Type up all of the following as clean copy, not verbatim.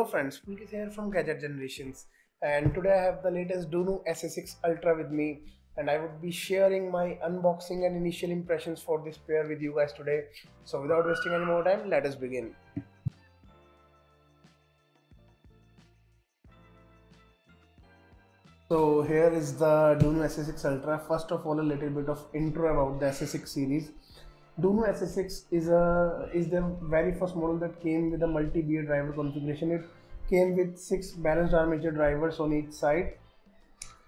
Hello friends, Pulkit here from Gadget Generations, and today I have the latest DUNU SA6 Ultra with me, and I would be sharing my unboxing and initial impressions for this pair with you guys today. So without wasting any more time, let us begin. So here is the DUNU SA6 Ultra. First of all, a little bit of intro about the SA6 series. DUNU SA6 is the very first model that came with a multi-gear driver configuration. It came with 6 balanced armature drivers on each side,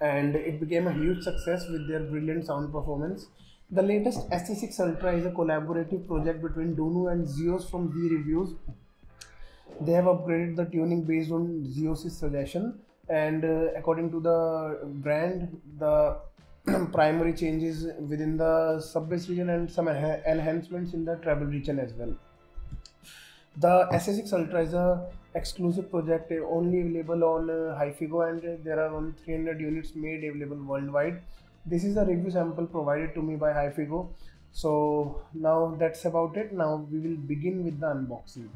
and it became a huge success with their brilliant sound performance. The latest SA6 Ultra is a collaborative project between DUNU and Zeus from Z Reviews. They have upgraded the tuning based on Zeus's suggestion, and according to the brand, the primary changes within the sub-bass region and some enhancements in the treble region as well. The SA6 Ultra is a exclusive project only available on HiFiGo, and there are only 300 units made available worldwide. This is a review sample provided to me by HiFiGo. So now that's about it. Now we will begin with the unboxing.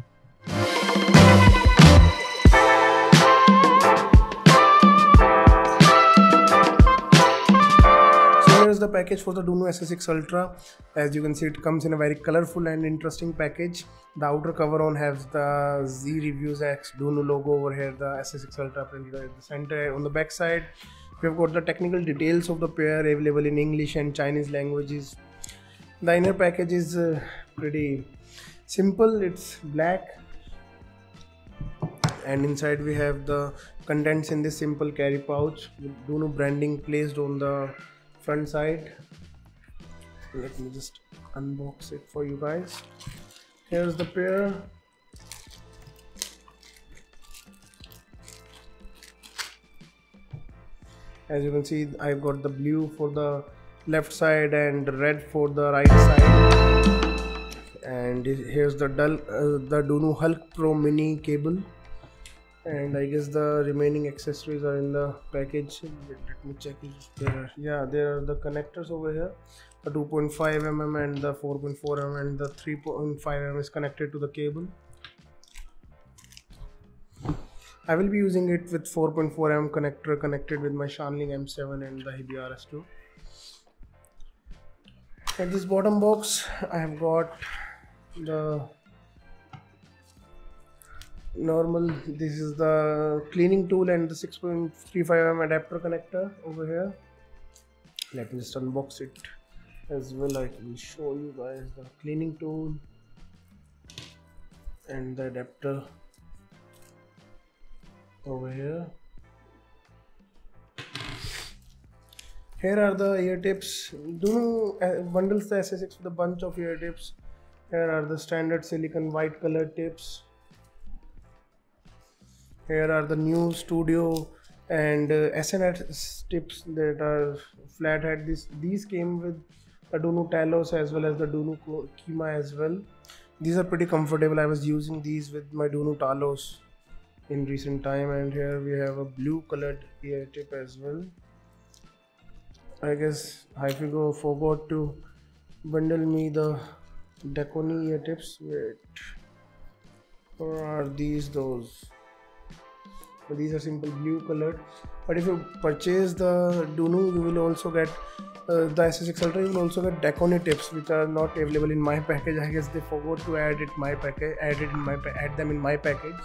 Here's the package for the DUNU SA6 Ultra. As you can see, it comes in a very colorful and interesting package. The outer cover on has the Z Reviews X DUNU logo over here, the SA6 Ultra printed at the center. On the back side, we have got the technical details of the pair available in English and Chinese languages. The inner package is pretty simple. It's black, and inside we have the contents in this simple carry pouch with DUNU branding placed on the front side. Let me just unbox it for you guys. Here's the pair. As you can see, I've got the blue for the left side and red for the right side. And here's the DUNU Hulk Pro Mini cable. And I guess the remaining accessories are in the package. Let me check if there. Yeah, there are the connectors over here. The 2.5 mm and the 4.4 mm and the 3.5 mm is connected to the cable. I will be using it with 4.4 mm connector connected with my Shanling M7 and the Hebe RS2. At this bottom box, I have got the normal, this is the cleaning tool and the 6.35 mm adapter connector over here. Let me just unbox it as well. I will show you guys the cleaning tool and the adapter over here. Here are the ear tips. DUNU bundles the SA6 with a bunch of ear tips. Here are the standard silicon white colored tips. Here are the new Studio and SNS tips that are flat head. These came with the DUNU Talos as well as the DUNU Kima as well. These are pretty comfortable. I was using these with my DUNU Talos in recent time. And here we have a blue colored ear tip as well. I guess HiFiGo forgot to bundle me the Dakoni ear tips. Wait, or are these those? So these are simple blue colored, but if you purchase the DUNU, you will also get the SA6 Ultra. You will also get Dakoni tips, which are not available in my package. I guess they forgot to add them in my package.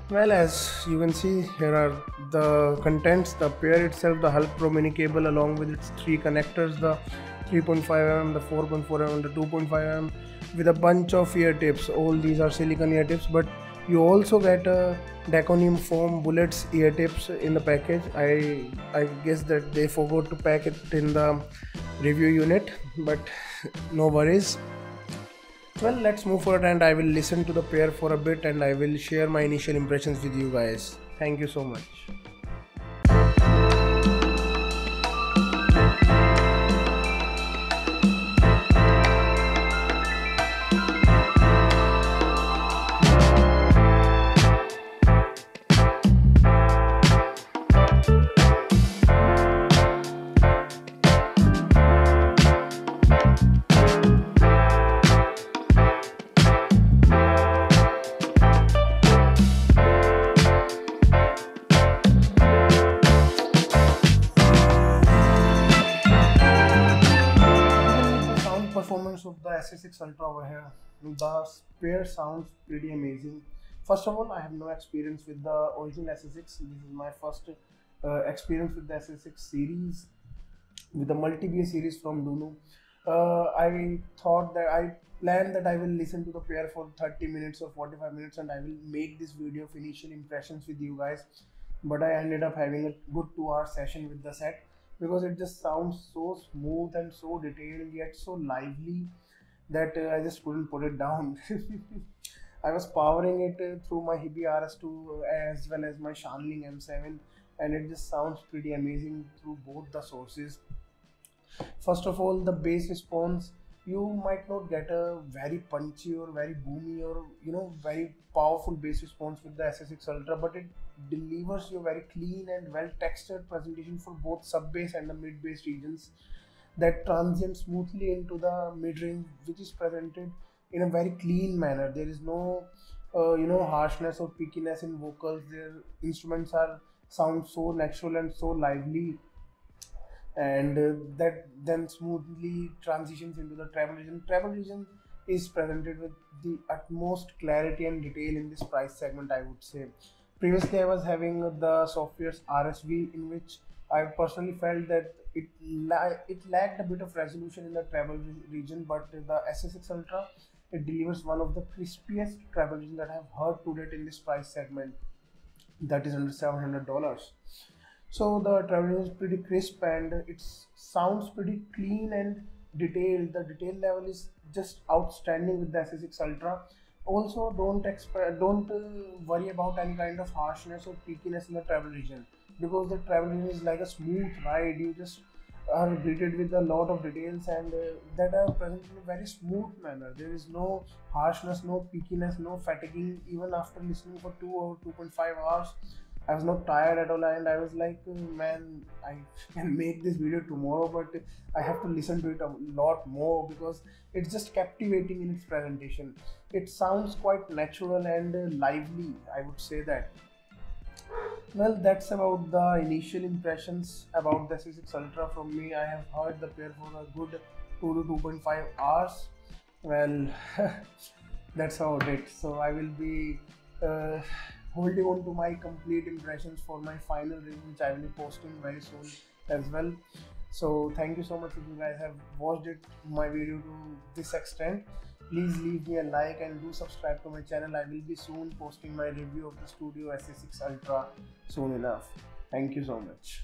Well, as you can see, here are the contents. The pair itself, the Hulk Pro Mini cable along with its 3 connectors, the 3.5 mm, the 4.4 mm, the 2.5 mm, with a bunch of ear tips. All these are silicon ear tips, but you also get a Dakoni foam bullets ear tips in the package. I guess that they forgot to pack it in the review unit, but no worries. Well, let's move forward and I will listen to the pair for a bit and I will share my initial impressions with you guys. Thank you so much. performance of the SA6 Ultra over here. The spare sounds pretty amazing. First of all, I have no experience with the original SA6. This is my first experience with the SA6 series, with the multi-BA series from DUNU. I thought that I planned that I will listen to the pair for 30 minutes or 45 minutes and I will make this video of initial impressions with you guys. But I ended up having a good 2 hour session with the set because it just sounds so smooth and so detailed yet so lively that I just couldn't put it down. I was powering it through my Hibi RS2 as well as my Shanling M7, and it just sounds pretty amazing through both the sources. First of all, the bass response, you might not get a very punchy or very boomy or very powerful bass response with the SA6 Ultra, but it delivers you a very clean and well textured presentation for both sub bass and the mid bass regions that transient smoothly into the mid range, which is presented in a very clean manner. There is no harshness or peakiness in vocals. Their instruments are sound so natural and so lively, and that then smoothly transitions into the treble region. Treble region is presented with the utmost clarity and detail in this price segment, I would say. Previously I was having the software's RSV, in which I personally felt that it lacked a bit of resolution in the treble region, but the SA6 Ultra, it delivers one of the crispiest treble regions that I have heard to date in this price segment, that is under $700. So the traveling is pretty crisp and it sounds pretty clean and detailed. The detail level is just outstanding with the SA6 Ultra. Also, don't worry about any kind of harshness or peakiness in the travel region, because the travel region is like a smooth ride. You just are greeted with a lot of details and that are present in a very smooth manner. There is no harshness, no peakiness, no fatiguing. Even after listening for 2 or 2.5 hours, I was not tired at all, and I was like, man, I can make this video tomorrow, but I have to listen to it a lot more because it's just captivating in its presentation. It sounds quite natural and lively, I would say that. Well, that's about the initial impressions about the SA6 Ultra from me. I have heard the pair for a good 2 to 2.5 hours. Well, that's about it. So I will be holding on to my complete impressions for my final review, which I will be posting very soon as well. So thank you so much if you guys have watched my video to this extent. Please leave me a like and do subscribe to my channel. I will be soon posting my review of the Studio SA6 Ultra soon enough. Thank you so much.